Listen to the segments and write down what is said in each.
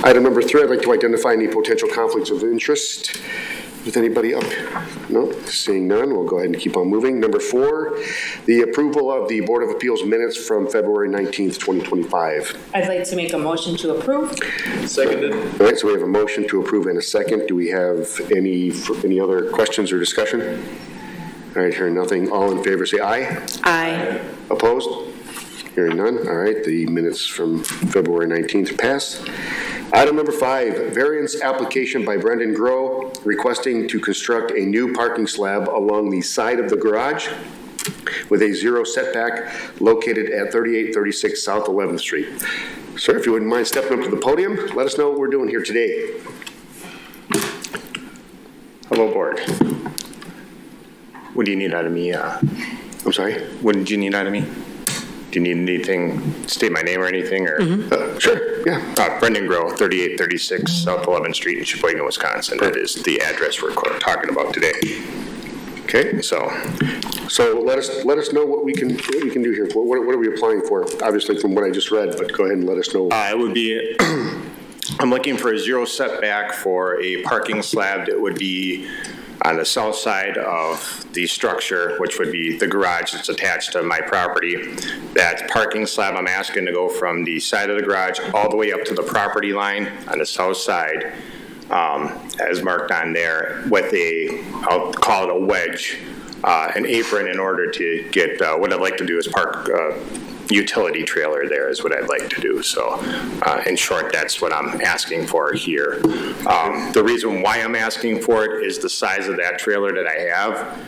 Item number 3, I'd like to identify any potential conflicts of interest. Is anybody up? No? Seeing none, we'll go ahead and keep on moving. Number 4, the approval of the Board of Appeals minutes from February 19th, 2025. I'd like to make a motion to approve. Seconded. All right, so we have a motion to approve and a second. Do we have any other questions or discussion? All right, hearing nothing. All in favor say aye. Aye. Opposed? Hearing none. All right, the minutes from February 19th pass. Item number 5, variance application by Brendan Groh requesting to construct a new parking slab along the side of the garage with a 0 setback located at 3836 South 11th Street. Sir, if you wouldn't mind stepping up to the podium, let us know what we're doing here today. Hello, board. What do you need out of me? I'm sorry? What did you need out of me? Do you need anything, state my name or anything? Or Sure, yeah. Brendan Groh, 3836 South 11th Street in Sheboygan, Wisconsin. That is the address we're talking about today. Okay, So let us know what we can do here. What are we applying for? Obviously from what I just read, but go ahead and let us know. it would be, I'm looking for a 0 setback for a parking slab that would be on the south side of the structure, which would be the garage that's attached to my property. That parking slab, I'm asking to go from the side of the garage all the way up to the property line on the south side, as marked on there, with I'll call it a wedge, an apron in order to get, what I'd like to do is park utility trailer there is what I'd like to do. So in short, that's what I'm asking for here. The reason why I'm asking for it is the size of that trailer that I have.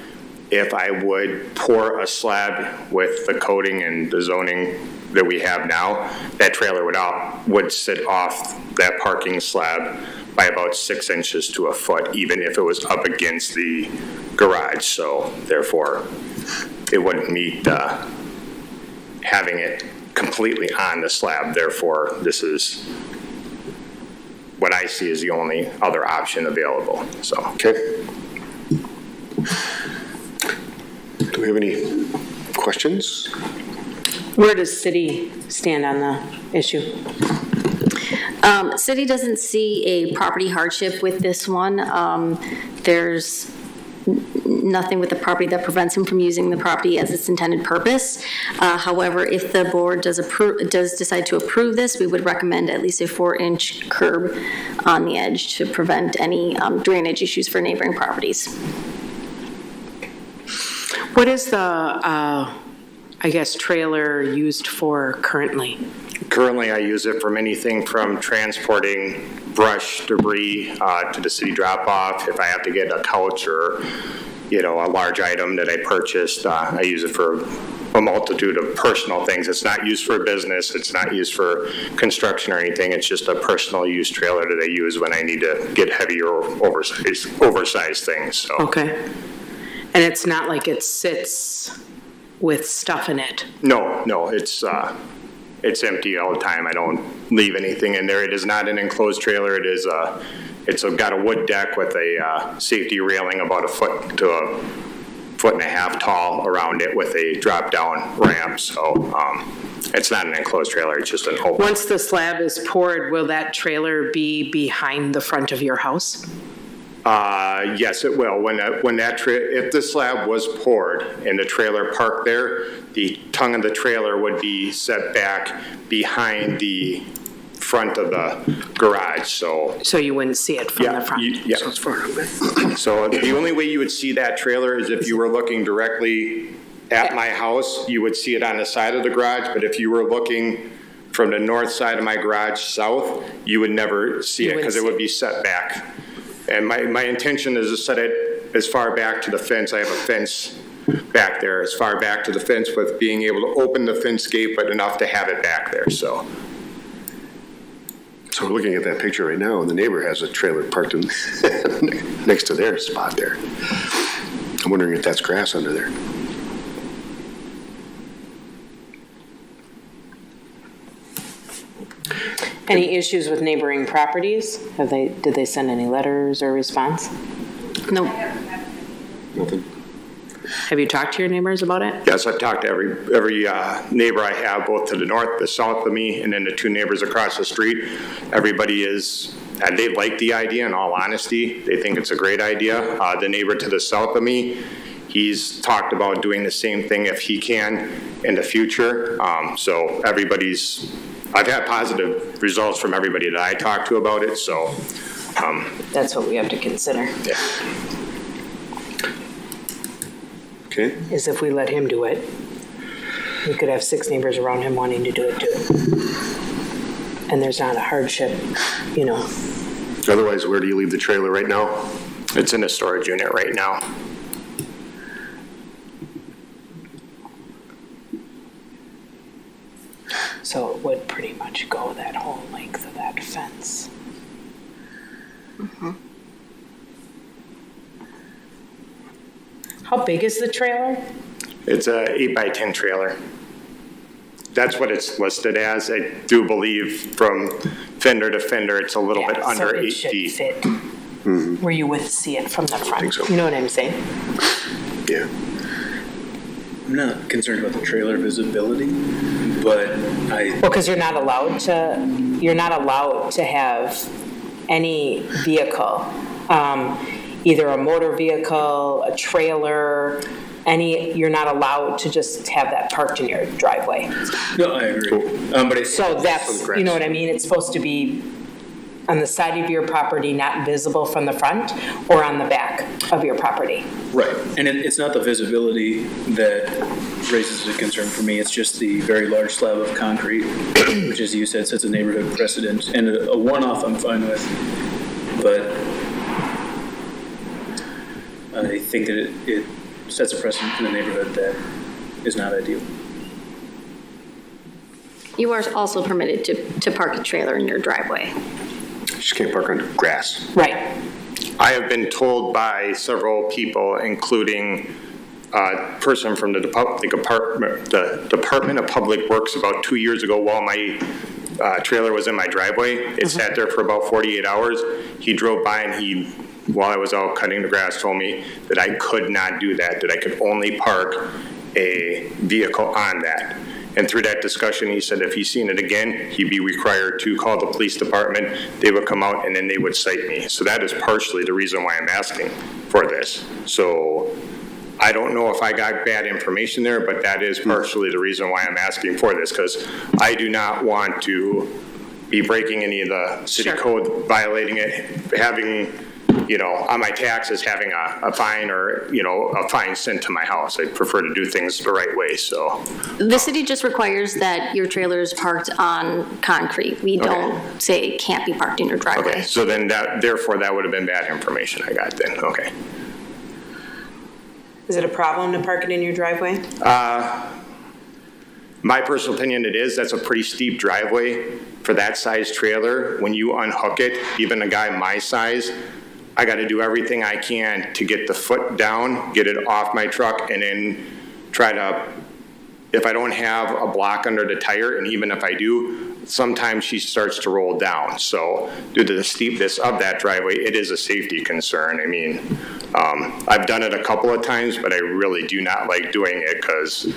If I would pour a slab with the coating and the zoning that we have now, that trailer would sit off that parking slab by about 6 inches to a foot, even if it was up against the garage. So therefore, it wouldn't meet having it completely on the slab. Therefore, this is what I see as the only other option available. So, Okay. Do we have any questions? Where does city stand on the issue? City doesn't see a property hardship with this one. There's nothing with the property that prevents him from using the property as its intended purpose. However, if the board does decide to approve this, we would recommend at least a 4-inch curb on the edge to prevent any drainage issues for neighboring properties. What is the, I guess, trailer used for currently? currently I use it from anything from transporting brush, debris to the city drop-off. If I have to get a couch or, you know, a large item that I purchased, I use it for a multitude of personal things. It's not used for business. It's not used for construction or anything. It's just a personal use trailer that I use when I need to get heavier or oversized things. So. Okay. And it's not like it sits with stuff in it? No, it's empty all the time. I don't leave anything in there. It is not an enclosed trailer. It is it's got a wood deck with a safety railing about a foot to a foot and a half tall around it with a drop-down ramp. So it's not an enclosed trailer. It's just an open. Once the slab is poured, will that trailer be behind the front of your house? Yes, it will. If the slab was poured and the trailer parked there, the tongue of the trailer would be set back behind the front of the garage. So you wouldn't see it from the front? Yeah. So it's far away. So the only way you would see that trailer is if you were looking directly at my house. You would see it on the side of the garage, but if you were looking from the north side of my garage south, you would never see it because it would be set back. And my intention is to set it as far back to the fence. I have a fence back there, as far back to the fence with being able to open the fence gate, but enough to have it back there, So we're looking at that picture right now, and the neighbor has a trailer parked in next to their spot there. I'm wondering if that's grass under there. Any issues with neighboring properties? Did they send any letters or response? No. Nothing? Have you talked to your neighbors about it? Yes, I've talked to every neighbor I have, both to the north, the south of me, and then the two neighbors across the street. Everybody they like the idea, in all honesty. They think it's a great idea. The neighbor to the south of me, he's talked about doing the same thing if he can in the future. So I've had positive results from everybody that I talked to about it, so. That's what we have to consider, Yeah. Okay. is if we let him do it, we could have 6 neighbors around him wanting to do it too. And there's not a hardship, you know. Otherwise, where do you leave the trailer right now? It's in a storage unit right now. So it would pretty much go that whole length of that fence. How big is the trailer? It's a 8x10 trailer. That's what it's listed as. I do believe from fender to fender, it's a little bit under 8 feet. So it should fit where you would see it from the front. think so. You know what I'm saying? Yeah. I'm not concerned about the trailer visibility, but Well, because you're not allowed to have any vehicle, either a motor vehicle, a trailer, you're not allowed to just have that parked in your driveway. no, I agree. But it's, So that's, you know what I mean? It's supposed to be on the side of your property, not visible from the front, or on the back of your property. right, and it's not the visibility that raises a concern for me, it's just the very large slab of concrete, which, as you said, sets a neighborhood precedent, and a one-off I'm fine with, but I think that it sets a precedent in a neighborhood that is not ideal. You are also permitted to park a trailer in your driveway. You just can't park on grass. Right. I have been told by several people, including a person from the Department of Public Works about 2 years ago while my trailer was in my driveway. It sat there for about 48 hours. He drove by and while I was out cutting the grass, told me that I could not do that I could only park a vehicle on that. And through that discussion, he said if he's seen it again, he'd be required to call the police department. They would come out and then they would cite me. So that is partially the reason why I'm asking for this. So I don't know if I got bad information there, but that is partially the reason why I'm asking for this, because I do not want to be breaking any of the city code, violating it, having, on my taxes, having a fine or, a fine sent to my house. I prefer to do things the right way, so. The city just requires that your trailer is parked on concrete. We don't say it can't be parked in your driveway. Okay, so then therefore that would have been bad information I got then, okay. Is it a problem to park it in your driveway? My personal opinion, it is. That's a pretty steep driveway for that size trailer. When you unhook it, even a guy my size, I got to do everything I can to get the foot down, get it off my truck, and then try to, if I don't have a block under the tire, and even if I do, sometimes she starts to roll down. So due to the steepness of that driveway, it is a safety concern. I mean, I've done it a couple of times, but I really do not like doing it because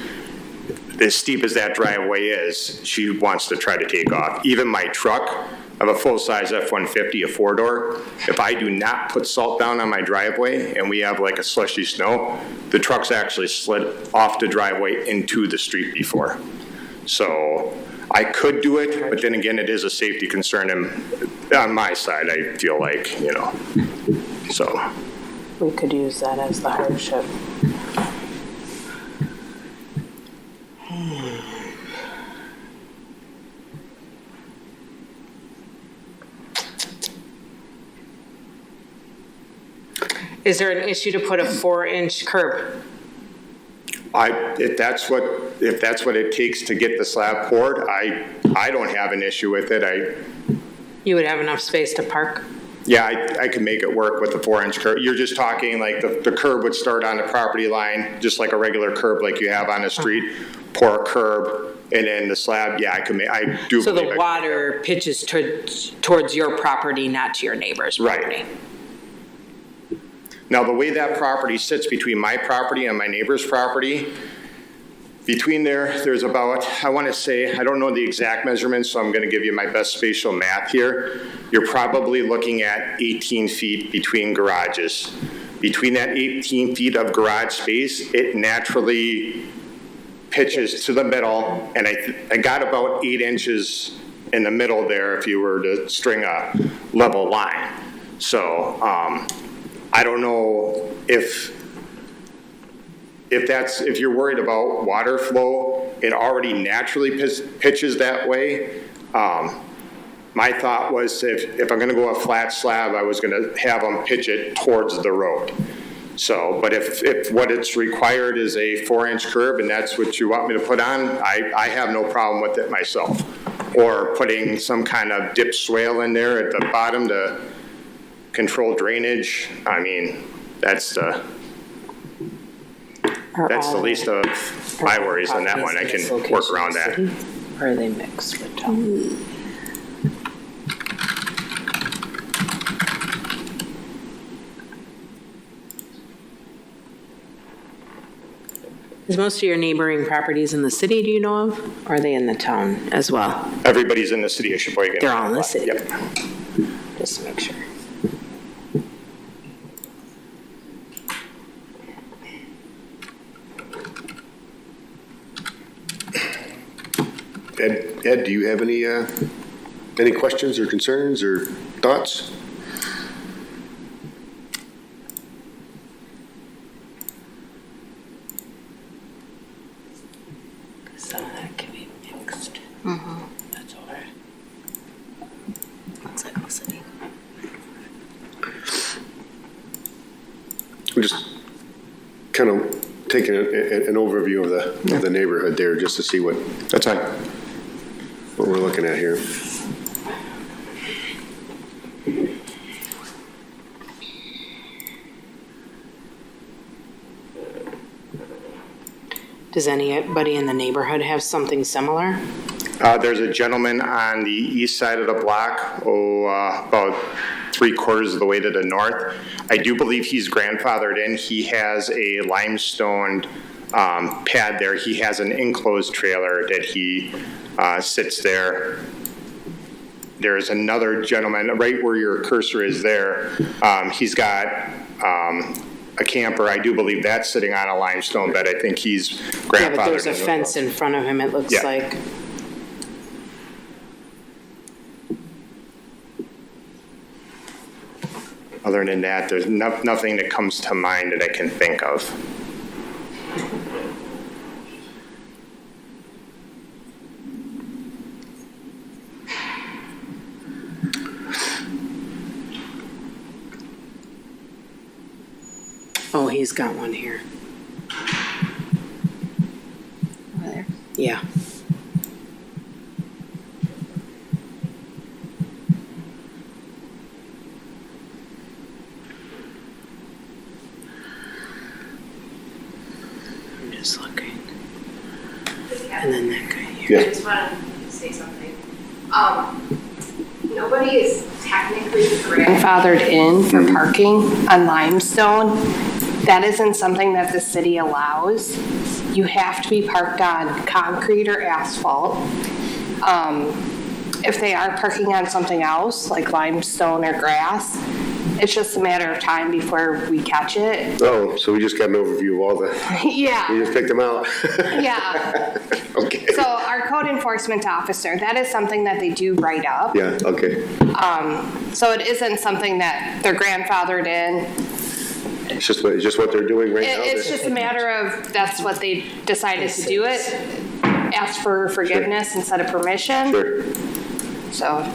as steep as that driveway is, she wants to try to take off. Even my truck, I have a full-size F-150, a 4-door. If I do not put salt down on my driveway and we have like a slushy snow, the truck's actually slid off the driveway into the street before. So I could do it, but then again, it is a safety concern on my side, I feel like, so. We could use that as the hardship. Is there an issue to put a 4-inch curb? If that's what it takes to get the slab poured, I don't have an issue with it. You would have enough space to park? Yeah, I could make it work with the 4-inch curb. You're just talking like the curb would start on the property line, just like a regular curb like you have on the street, pour a curb, and then the slab, yeah, I do. So the water pitches towards your property, not to your neighbor's property? Right. Now, the way that property sits between my property and my neighbor's property, between there's about, I want to say, I don't know the exact measurements, so I'm going to give you my best spatial math here. You're probably looking at 18 feet between garages. Between that 18 feet of garage space, it naturally pitches to the middle, and I got about 8 inches in the middle there if you were to string a level line. So I don't know if you're worried about water flow, it already naturally pitches that way. My thought was if I'm going to go a flat slab, I was going to have them pitch it towards the road. So, but if what it's required is a 4-inch curb and that's what you want me to put on, I have no problem with it myself. Or putting some kind of dip swale in there at the bottom to control drainage. I mean, that's the least of my worries on that one. I can work around that. Or are they mixed with town? Is most of your neighboring properties in the city, do you know of? Or are they in the town as well? Everybody's in the city of Sheboygan. They're all in the city? Yep. Just to make sure. Ed, do you have any questions or concerns or thoughts? So that can be mixed. That's all right. Outside of the city. I'm just kind of taking an overview of the neighborhood there just to see what we're looking at here. Does anybody in the neighborhood have something similar? There's a gentleman on the east side of the block, about 3/4 of the way to the north. I do believe he's grandfathered in. He has a limestone pad there. He has an enclosed trailer that he sits there. There's another gentleman right where your cursor is there. He's got a camper. I do believe that's sitting on a limestone bed. I think he's grandfathered. Yeah, but there's a fence in front of him, it looks Yeah. like. Other than that, there's nothing that comes to mind that I can think of. Oh, he's got one here. Over there. Yeah. I'm just looking. And then that guy here. Yeah. I just want to say something. Nobody is technically grandfathered in for parking on limestone. That isn't something that the city allows. You have to be parked on concrete or asphalt. If they are parking on something else, like limestone or grass, it's just a matter of time before we catch it. Oh, so we just got an overview of all the, we Yeah, just picked them out. yeah. Okay. So our code enforcement officer, that is something that they do write up. Yeah, okay. So it isn't something that they're grandfathered in. It's just what they're doing right now. It's just a matter of, that's what they decided to do it. Ask for forgiveness instead of permission. Sure. So,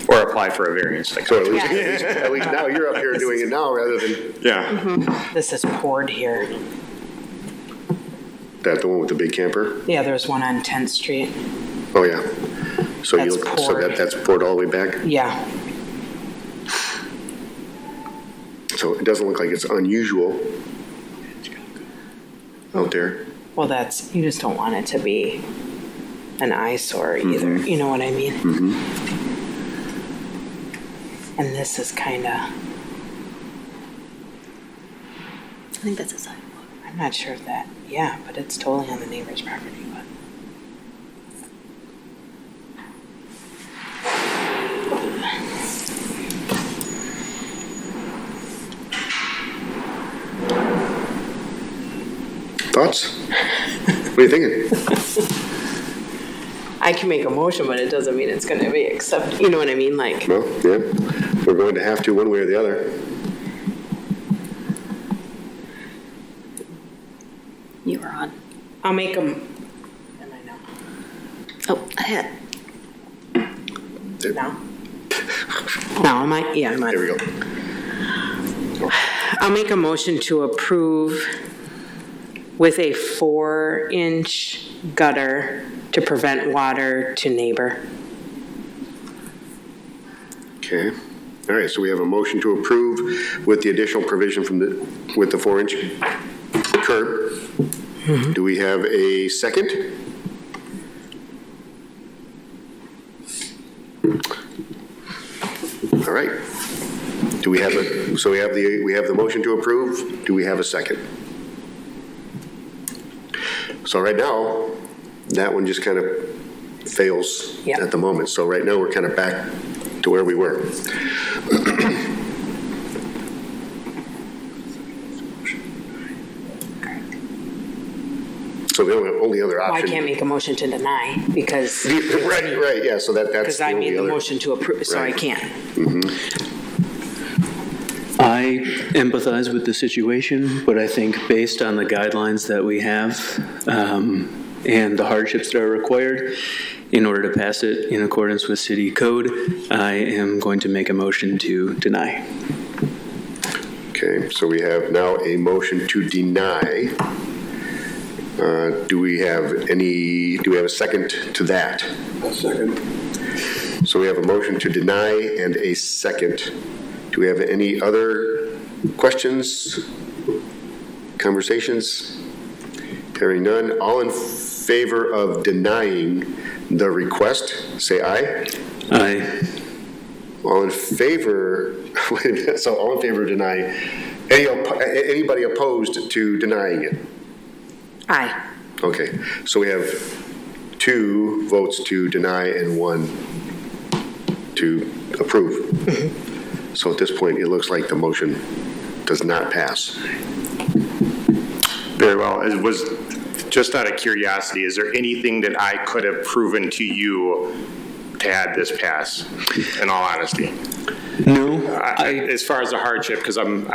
Or apply for a variance. Like So at least, Yeah. at least now you're up here doing it now rather than yeah. This is poured here. that, the one with the big camper? Yeah, there's one on 10th Street. Oh, yeah. So That's so poured. that's poured all the way back? Yeah. So it doesn't look like it's unusual out there. Well, you just don't want it to be an eyesore either. You know what I mean? And this is kind of, I think that's a sidewalk. I'm not sure if that, yeah, but it's totally on the neighbor's property, but. Thoughts? What are you thinking? I can make a motion, but it doesn't mean it's gonna be accepted, you know what I mean, like. Well, yeah, we're going to have to one way or the other. You were on. I'll make them, am I now? Oh, I had. No? No, am I, yeah, I'm on. There we go. I'll make a motion to approve with a 4-inch gutter to prevent water to neighbor. Okay. All right, so we have a motion to approve with the additional provision from with the 4-inch curb. Mm-hmm. Do we have a second? All right. Do we have so we have the motion to approve. Do we have a second? So right now, that one just kind of fails Yeah. at the moment. So right now, we're kind of back to where we were. So the only other Well, I option. can't make a motion to deny because, Right, yeah, so that's because the I only made the other. motion to approve, so I Right. can't. I empathize with the situation, but I think based on the guidelines that we have and the hardships that are required in order to pass it in accordance with city code, I am going to make a motion to deny. Okay, so we have now a motion to deny. Do we have a second to that? A second. So we have a motion to deny and a second. Do we have any other questions, conversations? Hearing none, all in favor of denying the request, say aye. Aye. All in favor, wait a minute, so all in favor of denying, anybody opposed to denying it? Aye. Okay, so we have 2 votes to deny and 1 to approve. So at this point, it looks like the motion does not pass. Very well. It was just out of curiosity, is there anything that I could have proven to you to have this pass, in all honesty? No, As far as the hardship, because I'm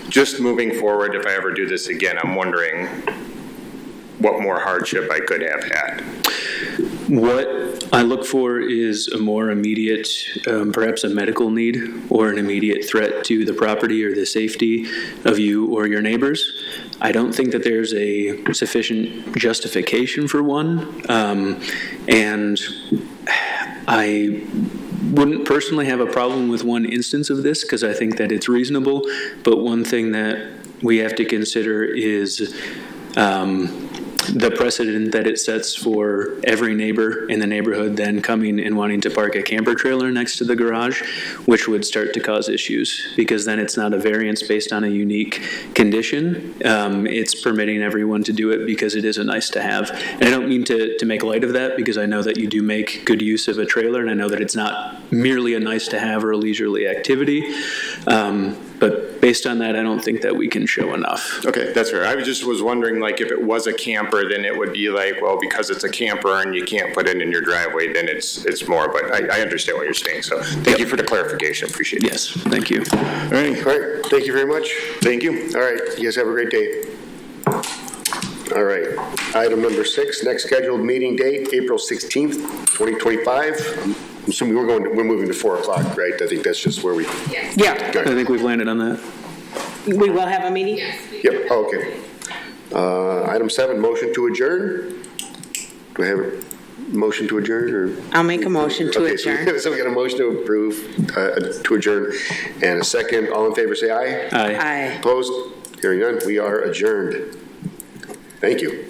just moving forward, if I ever do this again, I'm wondering what more hardship I could have had. what I look for is a more immediate, perhaps a medical need or an immediate threat to the property or the safety of you or your neighbors. I don't think that there's a sufficient justification for one, and I wouldn't personally have a problem with one instance of this because I think that it's reasonable, but one thing that we have to consider is the precedent that it sets for every neighbor in the neighborhood then coming and wanting to park a camper trailer next to the garage, which would start to cause issues because then it's not a variance based on a unique condition. It's permitting everyone to do it because it is a nice to have. And I don't mean to make light of that because I know that you do make good use of a trailer and I know that it's not merely a nice to have or a leisurely activity. But based on that, I don't think that we can show enough. Okay, that's fair. I just was wondering, like, if it was a camper, then it would be like, well, because it's a camper and you can't put it in your driveway, then it's more. But I understand what you're saying, so thank you for the clarification. Appreciate it. Yes, thank you. All right. All right, thank you very much. Thank you. All right, you guys have a great day. All right, item number 6, next scheduled meeting date, April 16th, 2025. I'm assuming we're moving to 4 o'clock, right? I think that's just where we. Yeah, I think we've landed on that. we will have a meeting? Yep, oh, okay. Item 7, motion to adjourn. Do I have a motion to adjourn or? I'll make a motion to Okay, adjourn. So we got a motion to approve, to adjourn, and a second. All in favor, say aye. Aye. Aye. Opposed? Hearing none, we are adjourned. Thank you.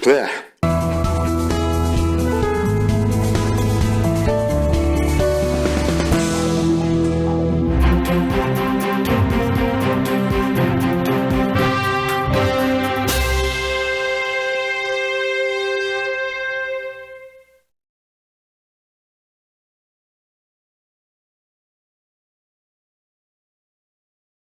Blech.